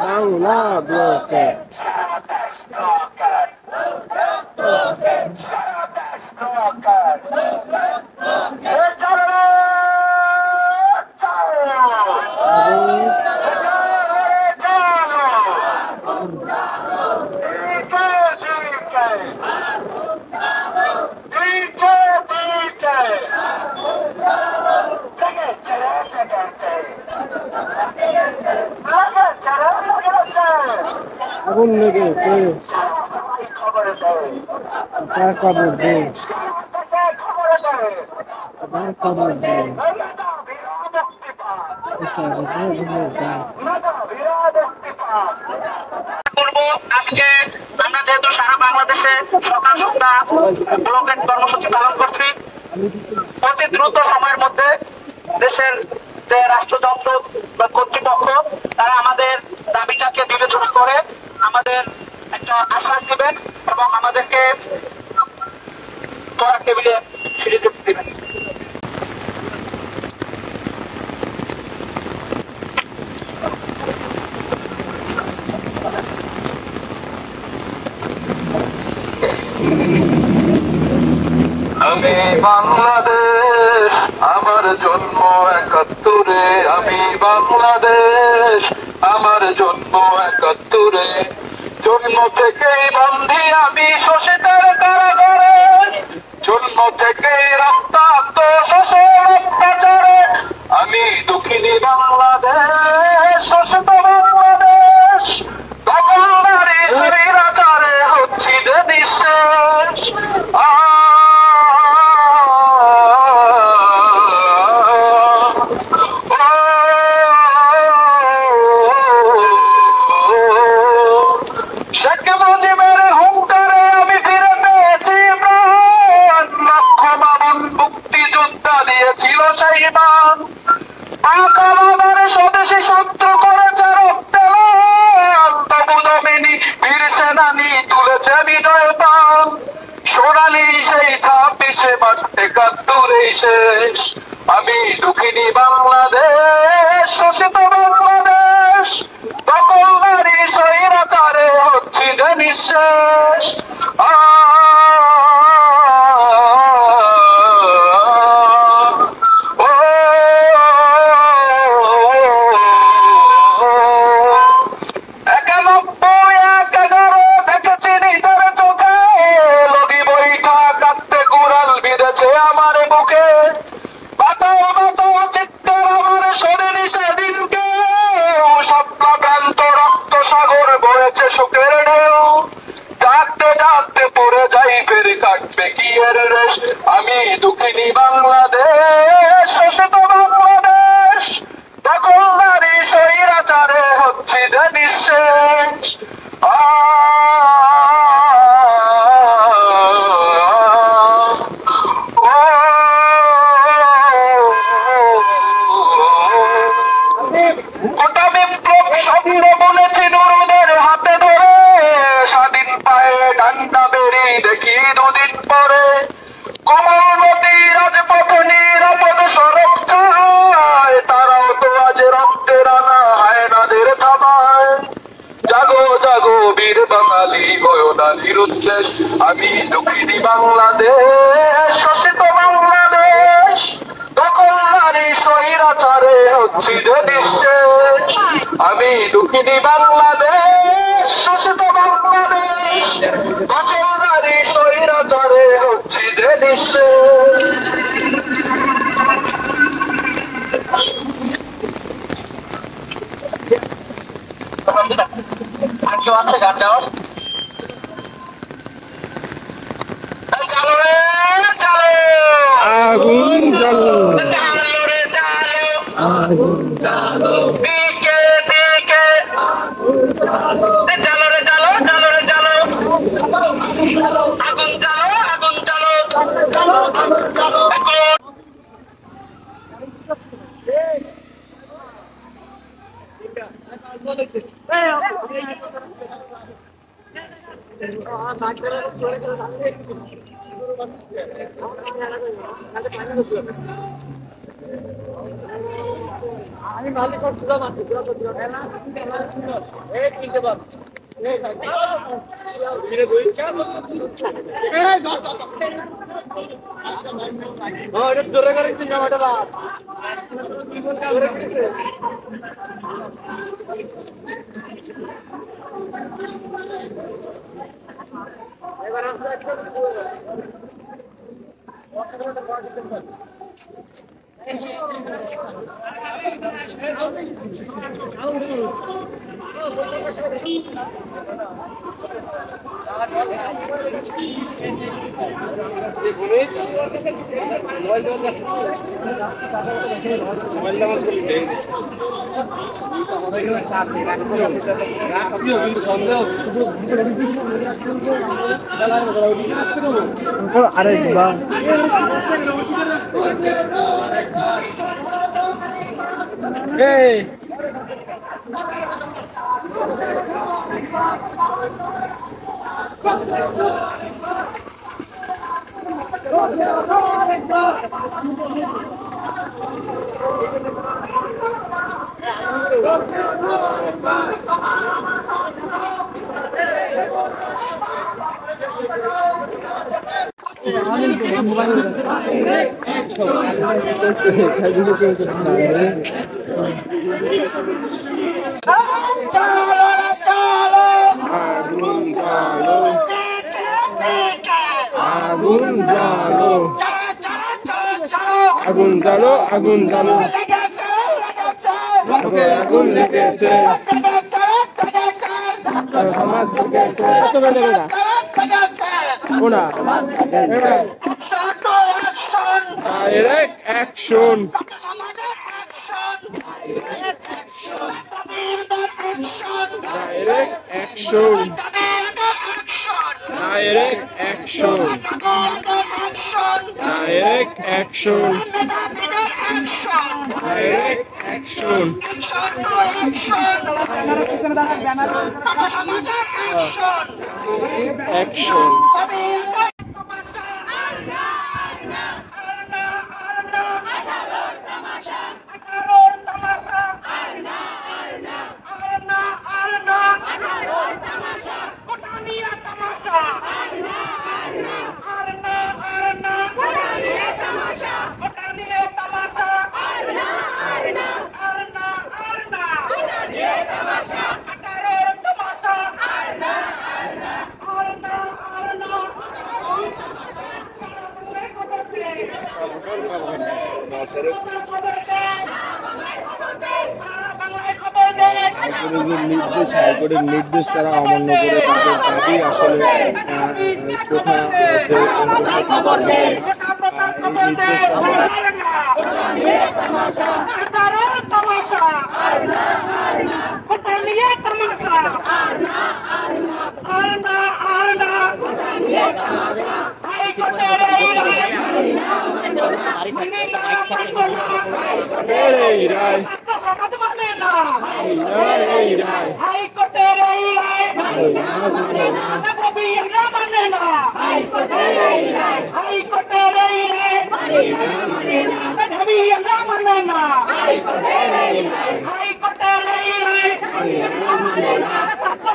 Aula bloque. আগুন লেগেছে তার খবর দে তার খবর দে আজকে আমরা যেহেতু সারা বাংলাদেশে সকাল সন্ধ্যা ব্লকের কর্মসূচি পালন করছি, অতি দ্রুত সময়ের মধ্যে দেশের যে রাষ্ট্রযন্ত্র বা কর্তৃপক্ষ তারা আমাদের দাবিটাকে বিবেচনা করে আমাদের একটা আশ্বাস দিবেন এবং আমাদেরকে পড়ার টেবিলে ফিরে যেতে দিবেন। আমি বাংলাদেশ, আমার জন্ম ৭১, আমি বাংলাদেশ, আমার জন্ম ৭১। জন্ম থেকেই বন্দী আমি শোষিতের কারাগারে, জন্ম থেকেই রক্তাক্ত শোষণ অত্যাচারে। আমি দুঃখিনী বাংলাদেশ, শোষিত বাংলাদেশ, দখলদারি স্বৈরাচারে হচ্ছি যে নিঃশেষ। স্বদেশী শত্রু করেছে রক্তেলাল, তবু জমিনি বীর সেনানি তুলেছে বিজয় পান। সোনালি সেই ২৬শে মার্চ ৭১ শেষ। আমি দুঃখিনী বাংলাদেশ, শোষিত বাংলাদেশ, দখলদারি স্বৈরাচারে হচ্ছি যে নিঃশেষ। আমার বুকে বাঁচাও বাঁচাও চিৎকার আমার শরীর সেদিনকে, স্বপ্নাক্রান্ত রক্ত সাগর বয়েছে সুখের ঢেউ। জাগতে জাগতে পড়ে যাই ফের কাটবে কি এর রেশ। আমি দুঃখিনী বাংলাদেশ, শোষিত বাংলাদেশ, দখলদারি স্বৈরাচারে হচ্ছি যে নিঃশেষ। গোটা বিপ্লব স্বপ্ন বলেছি নুরুদের হাতে ধরে, স্বাধীন পায়ে ডান্ডা বেরি দেখি দুদিন পরে। কমলমতি রাজপথে নিরাপদ সড়ক চায়, তারাও তো আজ রক্তের আনা হায়নাদের থামায়। জাগো জাগো বীর বাঙালি বয়োদানির উচ্ছেস। আমি দুঃখিনী বাংলাদেশ, শোষিত বাংলাদেশ, দখলদারি স্বৈরাচারে হচ্ছি যে নিঃশেষ। আমি দুঃখিনী বাংলাদেশ, শোষিত বাংলাদেশ, দখলদারি স্বৈরাচারে হচ্ছি যে নিঃশেষ। শাটডাউন। চালো রে চালো, আগুন জ্বালো, চালো রে চালো, আগুন জ্বালো, দিকে দিকে, চালো রে চালো, চালো রে চালো, আগুন চালো, আগুন চালো, আমি মালিক করছিলাম এই কিনতে পারবো জোরে করে জামাটা এবার আরে আগুন জ্বালো, আগুন জ্বালো, আগুন জ্বালো, আগুন লেগেছে, হামাস লেগেছে, direct action, direct action, direct action, direct action, direct action, action. নির্দেশ হাইকোর্টের নির্দেশ তারা অমান্য করে তাদের দাবি আসলে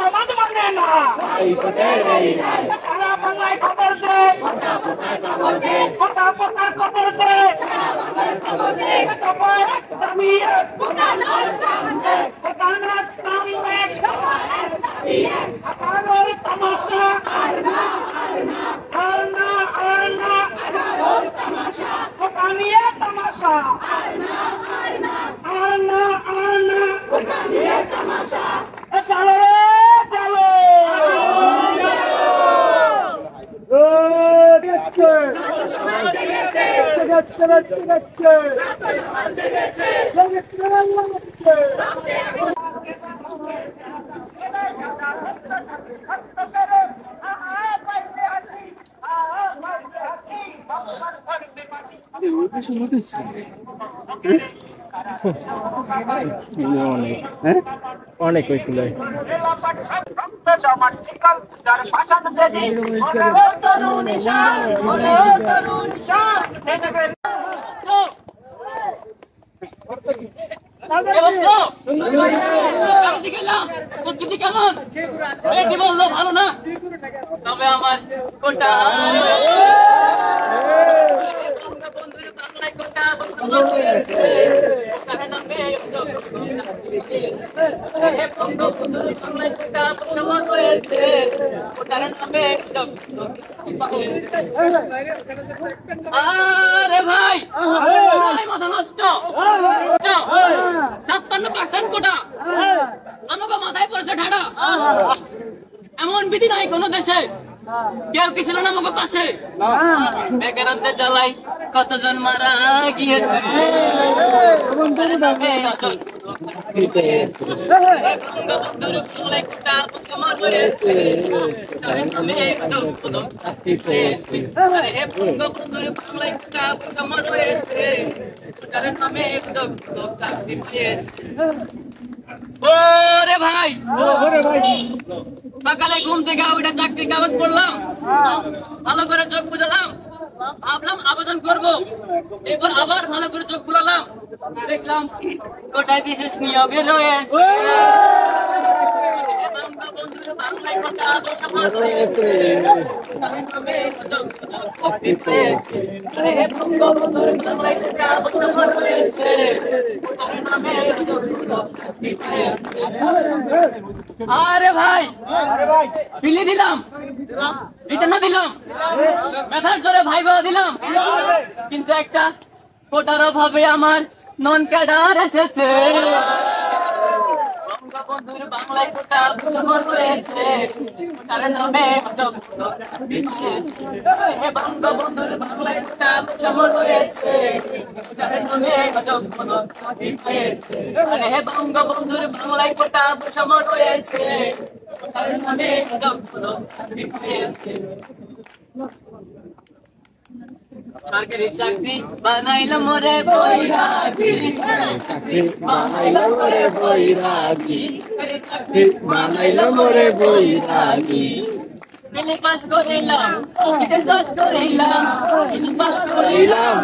সমাজ মানে না সারা বাংলায় খবর দে, কথা কথার খবর দে, চলো রে চলো। অনেক ওইগুলো বললো ভালো না তবে আমার কোনটা আরে ভাই মাথা নষ্ট 56% কোটা আমাকে মাথায় পড়েছে ঠাডা এমন বিধি নাই কোন দেশে কেউ কি ছিল না আমাকে পাশে বেকারত্বের জ্বালাই কতজন মারা গিয়েছে ওরে ভাই সকালে ঘুম থেকে ওইটা চাকরির কাগজ পড়লাম ভালো করে চোখ বুঝালাম ভাবলাম আবেদন করবো এরপর আবার ভালো করে চোখ বুলালাম দেখলাম গোটায় বিশেষ নিয়োগে রয়েছে বাংলায় কোটা রয়েছে আরে ভাই বিলি দিলাম রিটার্নও দিলাম মেধার জোরে ভাইবা দিলাম কিন্তু একটা কোটার অভাবে আমার নন ক্যাডার এসেছে বন্ধুর বাংলায় কোটা রয়েছে বন্ধুর বাংলায় কোটা রয়েছে বঙ্গবন্ধুর বাংলায় কোটা রয়েছে সরকারি চাকরি বানাইলো মোরে বৈরাগী বানাইলো মোরে বৈরাগী সরকারি চাকরি বানাইলো মোরে বৈরাগী মিলে পাস করিলাম এটা পাস করিলাম মিলে পাস করিলাম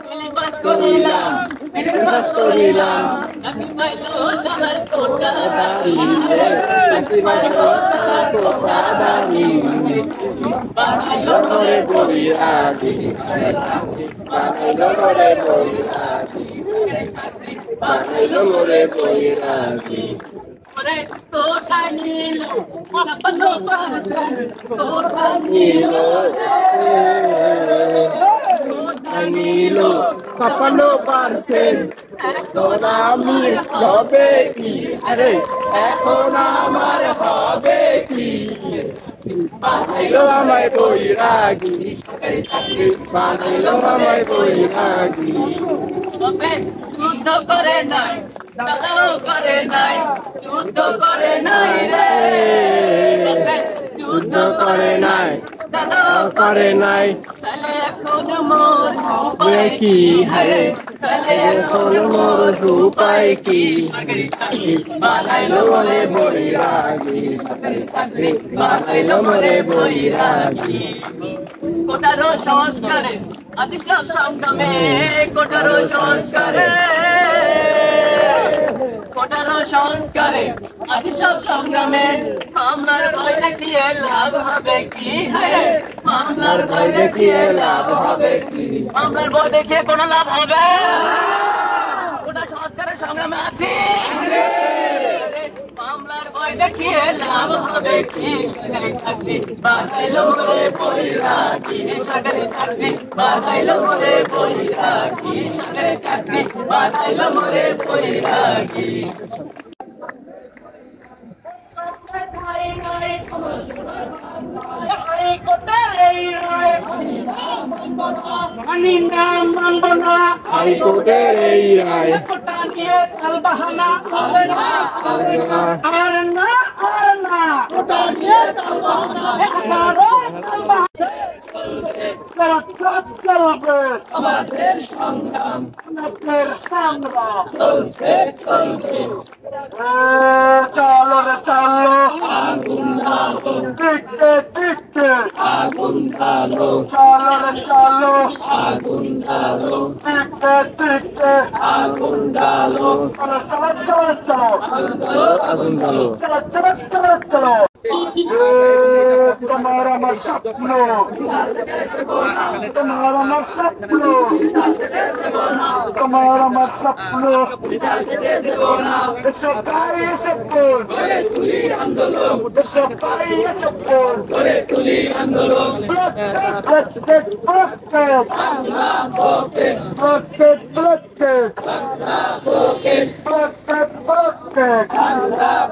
মিলে পাস করিলাম এটা পাস করিলাম চাকরি পাইলো সালার কোটা দাঁড়ি চাকরি পাইলো সালার কোটা দাঁড়ি বানাইলো মোরে বৈরাগী বানাইলো মোরে বৈরাগী বানাইলো মোরে বৈরাগী ওরে কোটা নিলো আপনো পাশে কোটা নিলো কোটা নিলো 56% এখন আমি হবে কি আরে এখন আমার হবে কি বানাইলো আমায় বৈরাগী সরকারি চাকরি বানাইলো আমায় বৈরাগী যুদ্ধ করে নাই দাদাও করে নাই যুদ্ধ করে নাই রে যুদ্ধ করে নাই দাদাও করে নাই তাহলে এখন মোর উপায় কি হারে তাহলে এখন মোর উপায় কি সরকারি চাকরি বানাইলো মরে বৈরাগী সরকারি চাকরি বানাইলো মরে বৈরাগী কোটারো সংস্কারে আদিশাল সংগ্রামে কোটারো সংস্কারে কোটারো সংস্কারে আদিশাল সংগ্রামে মামলার ভয় দেখিয়ে লাভ হবে কি হ্যাঁ মামলার ভয় দেখিয়ে লাভ হবে কি মামলার ভয় দেখিয়ে কোনো লাভ হবে কোটা সংস্কারের সংগ্রামে আছি মামলার ভয় দেখিয়ে লাভ হবে কি সরকারি চাকরি বানাইলো মোরে বৈরাগী সরকারি চাকরি বানাইলো মোরে বৈরাগী সরকারি চাকরি বানাইলো মোরে বৈরাগী হাইকোর্টের এই রায় মানি না মানব না, হাইকোর্টের এই রায় কোটা নিয়ে তালবাহানা হবে না, হবে না, আর না আর না, কোটা নিয়ে তালবাহানা চলবে আমাদের সংগ্রাম আমাদের সংগ্রাম চলছে চলবে। চলো রে চলো আগুন ঢালো, টিকতে টিকতে আগুন ঢালো, চলো রে চলো আগুন ঢালো, টিকতে টিকতে আগুন ঢালো, চলো চলো চলো চলো আগুন জ্বালো। চলো চলো চলো চলো তোমার আমার স্বপ্ন, তোমার আমার স্বপ্ন, তোমার আমার স্বপ্ন, এসো ভাই এসো বোন, এসো ভাই এসো বোন, প্রত্যেক প্রত্যেক প্রত্যেক প্রত্যেক প্রত্যেক প্রত্যেক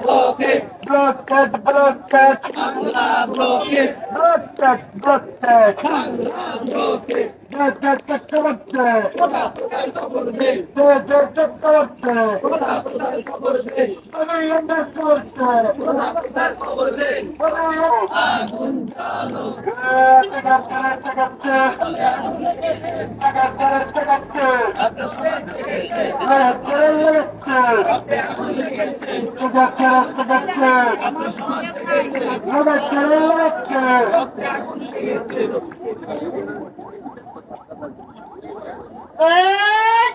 ব্লকেট ব্লকেট ব্লকেট ব্লকেট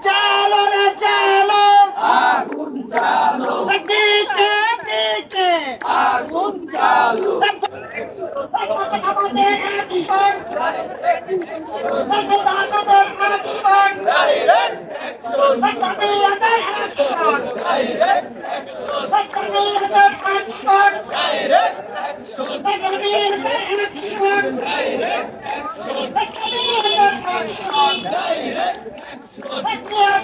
চলো রে চলো আগুন জ্বালো, টিকে টিকে আগুন জ্বালো, আমাদের অ্যাকশন আমাদের অ্যাকশন ডাইরেক্ট অ্যাকশন, আমাদের অ্যাকশন ডাইরেক্ট অ্যাকশন, আমাদের অ্যাকশন ডাইরেক্ট অ্যাকশন, আমাদের action direct action, action direct action,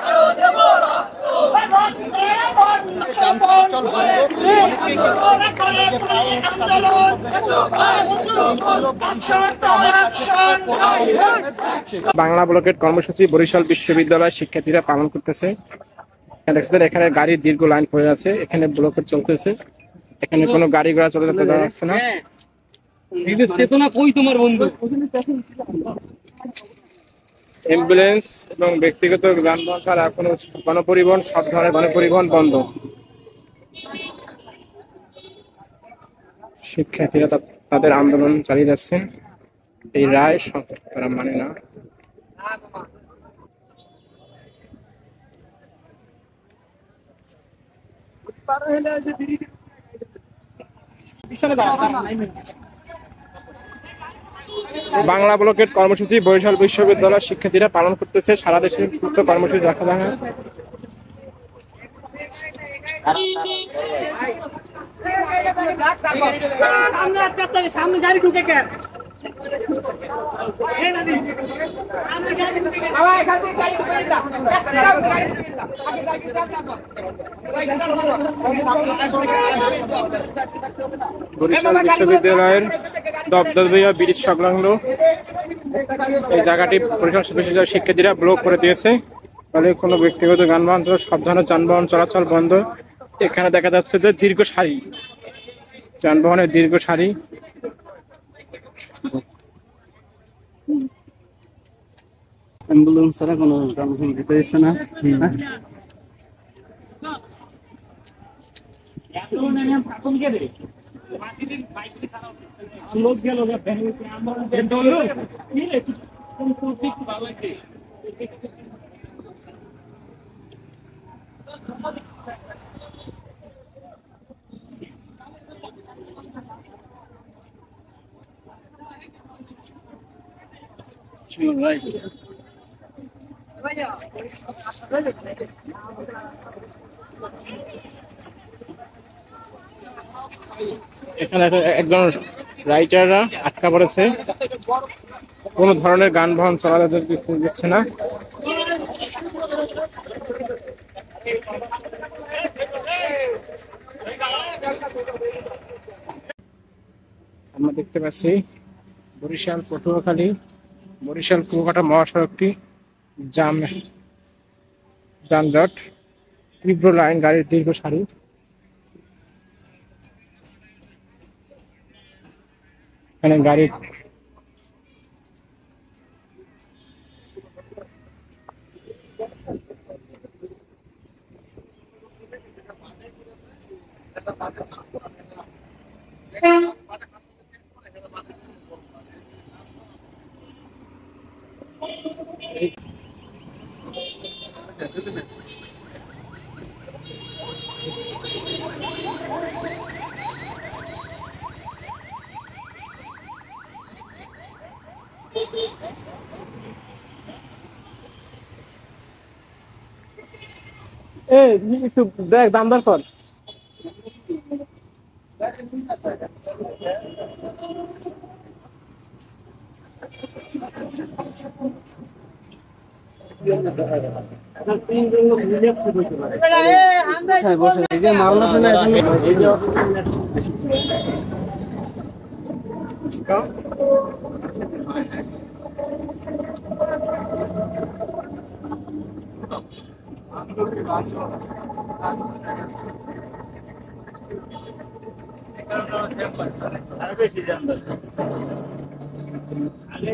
আরো দেব বাংলা ব্লকের কর্মসূচি বরিশাল বিশ্ববিদ্যালয় শিক্ষার্থীরা পালন করতেছে। এখানে গাড়ির দীর্ঘ লাইন পড়ে আছে, এখানে ব্লকেট চলতেছে, এখানে কোনো গাড়ি ঘোড়া চলে যেতে দেওয়া যাচ্ছে না। চেতনা কই তোমার বন্ধু? অ্যাম্বুলেন্স এবং ব্যক্তিগত যানবাহন ছাড়া কোনো গণপরিবহন, সব ধরনের গণপরিবহন বন্ধ। শিক্ষার্থীরা তাদের আন্দোলন চালিয়ে যাচ্ছেন। এই রায় তারা মানে না। বাংলা ব্লকের কর্মসূচি বরিশাল বিশ্ববিদ্যালয় শিক্ষার্থীরা পালন করতেছে। সারা দেশে যুক্ত কর্মসূচি দেখা যায়। সামনে গাড়ি ঢুকে কেন? বরিশাল বিশ্ববিদ্যালয়ের দবদবিয়া ব্রিজ সংলগ্ন এই জায়গাটি বরিশাল বিশ্ববিদ্যালয়ের শিক্ষার্থীরা ব্লক করে দিয়েছে। ফলে কোনো ব্যক্তিগত যানবাহন, সব ধরনের যানবাহন চলাচল বন্ধ। এখানে দেখা যাচ্ছে যে দীর্ঘ সারি, যানবাহনের দীর্ঘ সারি। অ্যাম্বুলেন্স ছাড়া কোনো যানবাহন যেতে দিচ্ছে না। এখানে একজন রাইটাররা আটকা পড়েছে, কোনো ধরনের যানবাহন চলাচল দিচ্ছে না। আমরা দেখতে পাচ্ছি বরিশাল পটুয়াখালী বরিশাল কুয়াকাটা মহাসড়কটি যানজট, তীব্র লাইন, গাড়ির দীর্ঘ সারি। এখানে গাড়ি দেখ দাম দর কর। মাল আছে না আর বেশি জানবে আগে